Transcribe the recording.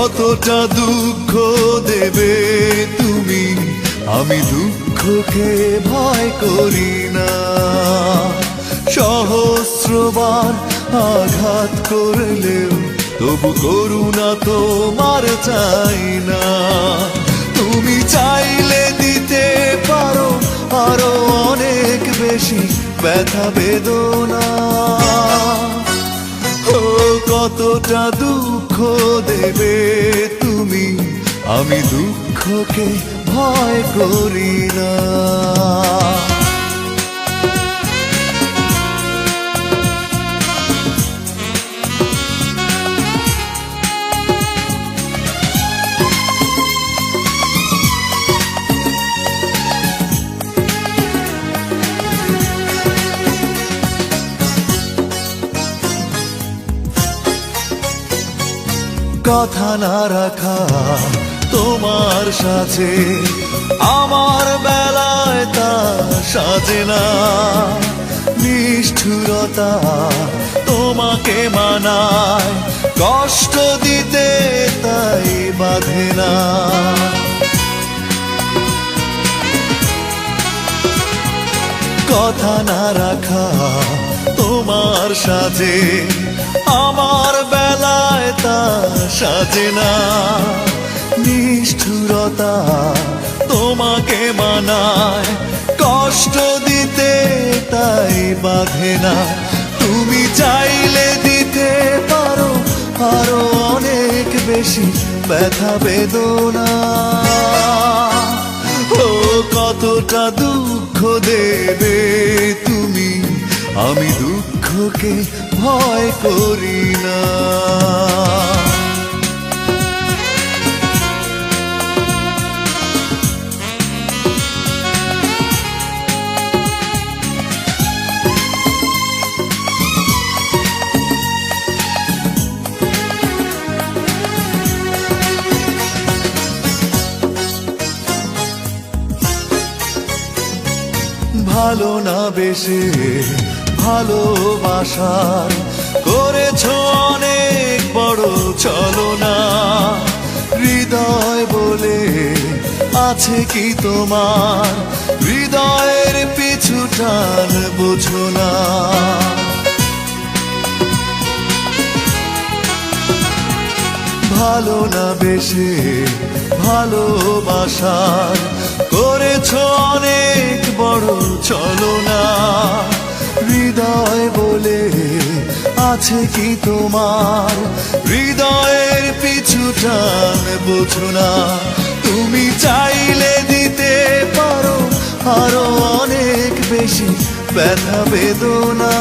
কতটা দুঃখ দেবে তুমি, আমি দুঃখকে ভয় করি না। সহস্রবার আঘাত করলেও তবু করুণা তোমার চাই না। তুমি চাইলে দিতে পারো আরো অনেক বেশি ব্যথা বেদনা। ও কতটা দুঃখ দেবে তুমি, আমি দুঃখকে ভয় করি না। কথা না রাখা তোমার সাথে আমার বেলায় তা সাজে না। নিষ্ঠুরতা তোমাকে মানায়, কষ্ট দিতে তাই বাধে না। কথা না রাখা তোমার সাথে আমার বেলায় তা সাজে না। নিষ্ঠুরতা তোমাকে মানায়, কষ্ট দিতে তাই বাধে না। তুমি চাইলে দিতে পারো আরো অনেক বেশি ব্যথা বেদনা। ও কতটা দুঃখ দেবে তুমি, আমি দুঃখকে ভয় করি না। ভালো না বেশে ভালোবাসার করেছ অনেক বড় ছলনা। হৃদয় বলে আছে কি তোমার, হৃদয়ের পিছু টান বোঝো না। ভালো না বেশে ভালোবাসার করেছ অনেক বড় ছলনা। হৃদয় বলে আছে কি তোমার, হৃদয়ের পিছু টান বোঝো না। তুমি চাইলে দিতে পারো আরো অনেক বেশি ব্যথা বেদনা।